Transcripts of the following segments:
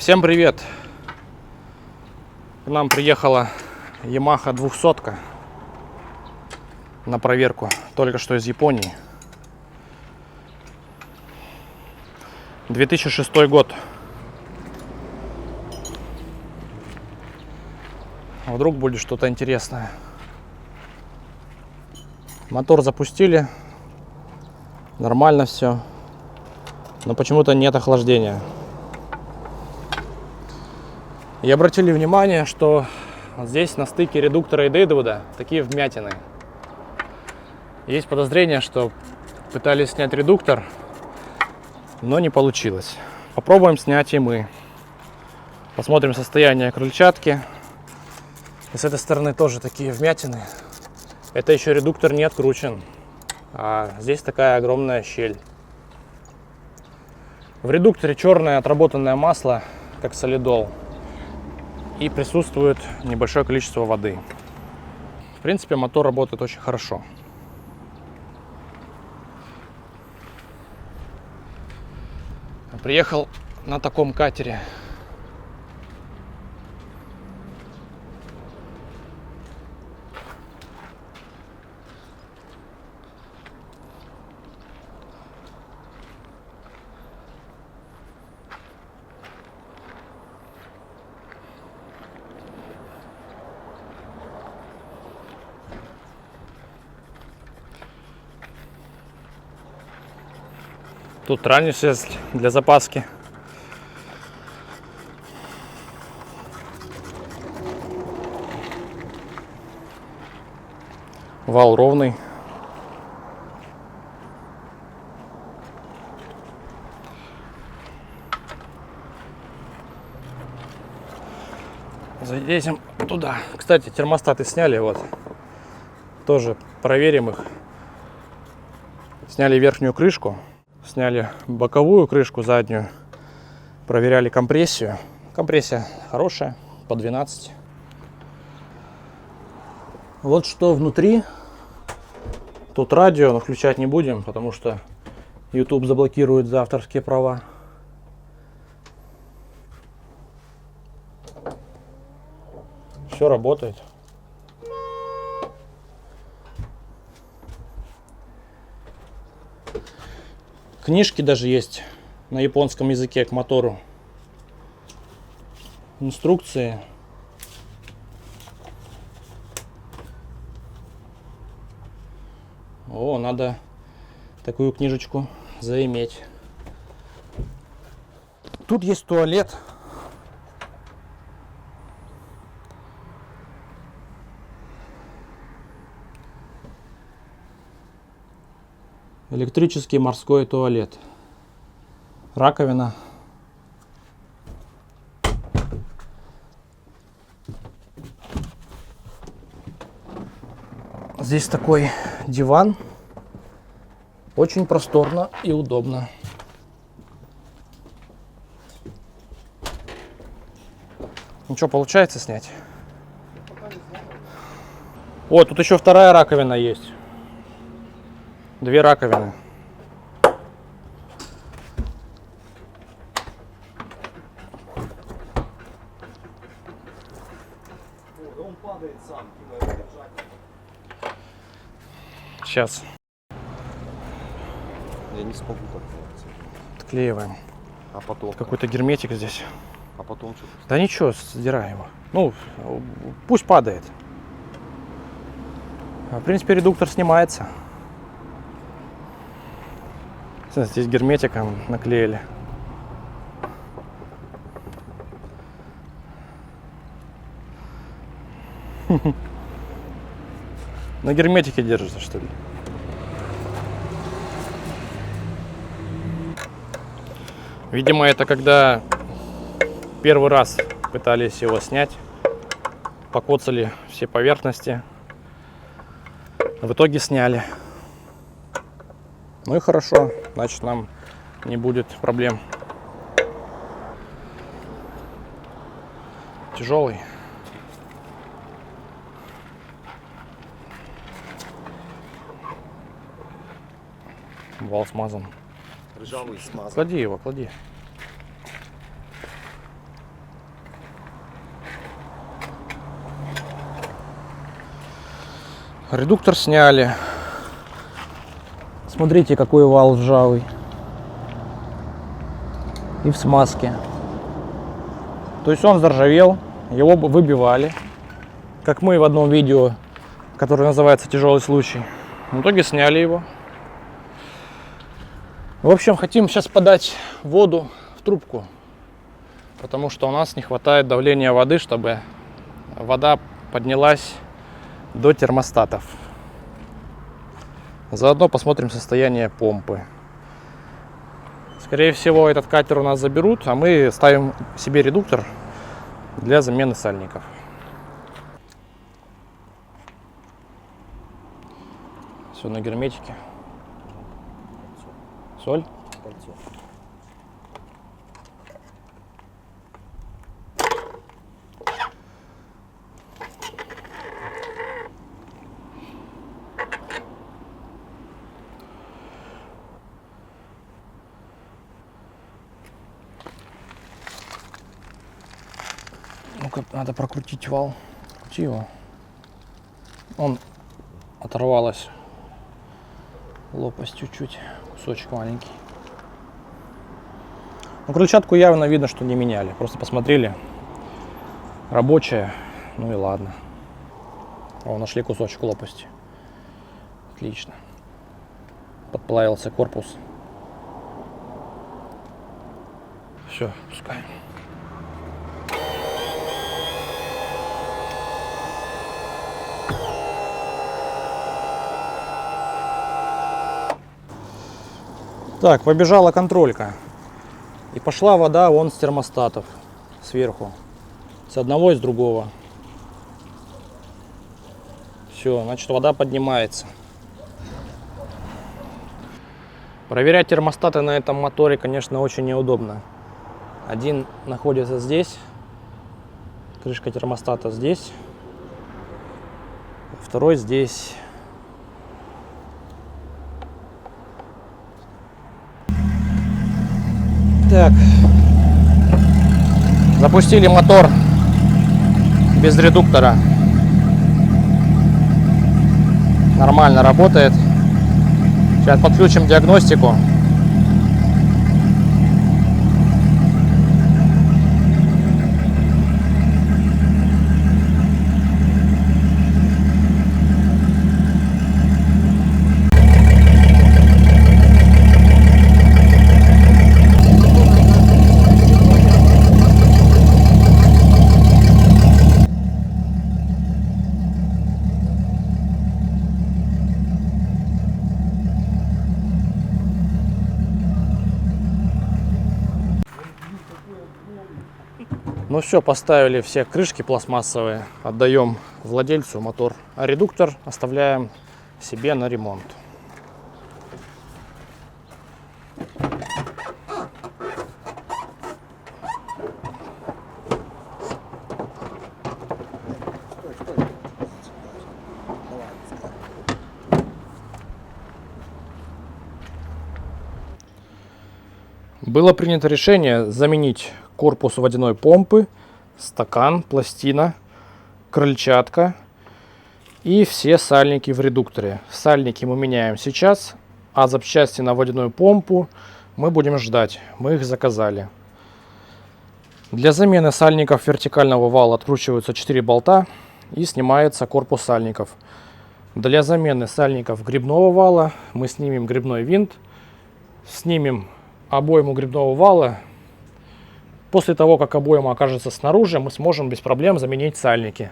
Всем привет! К нам приехала Yamaha 200 на проверку, только что из Японии. 2006 год. Вдруг будет что-то интересное. Мотор запустили, нормально все, но почему-то нет охлаждения. И обратили внимание, что здесь на стыке редуктора и Дедвуда такие вмятины. Есть подозрение, что пытались снять редуктор, но не получилось. Попробуем снять и мы. Посмотрим состояние крыльчатки. И с этой стороны тоже такие вмятины. Это еще редуктор не откручен, а здесь такая огромная щель. В редукторе черное отработанное масло, как солидол. И присутствует небольшое количество воды. В принципе, мотор работает очень хорошо. Приехал на таком катере. Тут ранний средств для запаски. Вал ровный. Залезем туда. Кстати, термостаты сняли, вот. Тоже проверим их. Сняли верхнюю крышку. Сняли боковую крышку заднюю, проверяли компрессию. Компрессия хорошая, по 12. Вот что внутри. Тут радио, но включать не будем, потому что YouTube заблокирует за авторские права. Все работает. Книжки даже есть на японском языке к мотору. Инструкции. О, надо такую книжечку заиметь. Тут есть туалет. Электрический морской туалет. Раковина. Здесь такой диван. Очень просторно и удобно. Ну что, получается снять? О, тут еще вторая раковина есть. Две раковины. Он падает сам. Сейчас Я не смогу так делать. отклеиваем. А потом? Какой-то герметик здесь. А потом что? Да ничего, сдираем его. Ну, пусть падает. В принципе, редуктор снимается. Здесь герметиком наклеили. На герметике держится, что ли? Видимо, это когда первый раз пытались его снять, покоцали все поверхности. В итоге сняли. Ну и хорошо, значит, нам не будет проблем. Тяжелый. Вал смазан. Ржавый смазан. Клади его, клади. Редуктор сняли. Смотрите, какой вал ржавый. И в смазке. То есть он заржавел, его выбивали, как мы в одном видео, которое называется «Тяжелый случай». В итоге сняли его. В общем, хотим сейчас подать воду в трубку, потому что у нас не хватает давления воды, чтобы вода поднялась до термостатов. Заодно посмотрим состояние помпы. Скорее всего, этот катер у нас заберут, а мы ставим себе редуктор для замены сальников. Все на герметике. Соль? Кольцо. Ну-ка, надо прокрутить вал. Крути его. Он оторвалась лопасть чуть-чуть, кусочек маленький. Ну, крыльчатку явно видно, что не меняли. Просто посмотрели. Рабочая. Ну и ладно. О, нашли кусочек лопасти. Отлично. Подплавился корпус. Все, пускаем. Так, побежала контролька. И пошла вода вон с термостатов сверху. С одного и с другого. Все, значит, вода поднимается. Проверять термостаты на этом моторе, конечно, очень неудобно. Один находится здесь. Крышка термостата здесь. Второй здесь. Так, запустили мотор без редуктора. Нормально работает. Сейчас подключим диагностику. Ну все, поставили все крышки пластмассовые, отдаем владельцу мотор, а редуктор оставляем себе на ремонт. Было принято решение заменить корпус водяной помпы, стакан, пластина, крыльчатка и все сальники в редукторе. Сальники мы меняем сейчас, а запчасти на водяную помпу мы будем ждать. Мы их заказали. Для замены сальников вертикального вала откручиваются 4 болта и снимается корпус сальников. Для замены сальников грибного вала мы снимем грибной винт, снимем обойму грибного вала. После того, как обойма окажется снаружи, мы сможем без проблем заменить сальники.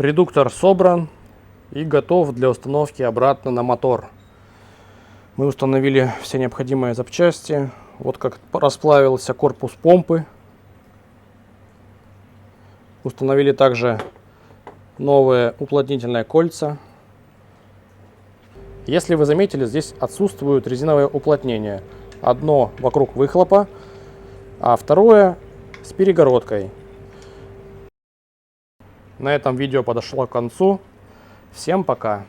Редуктор собран и готов для установки обратно на мотор. Мы установили все необходимые запчасти. Вот как расплавился корпус помпы. Установили также новые уплотнительные кольца. Если вы заметили, здесь отсутствуют резиновые уплотнения. Одно вокруг выхлопа, а второе с перегородкой. На этом видео подошло к концу. Всем пока!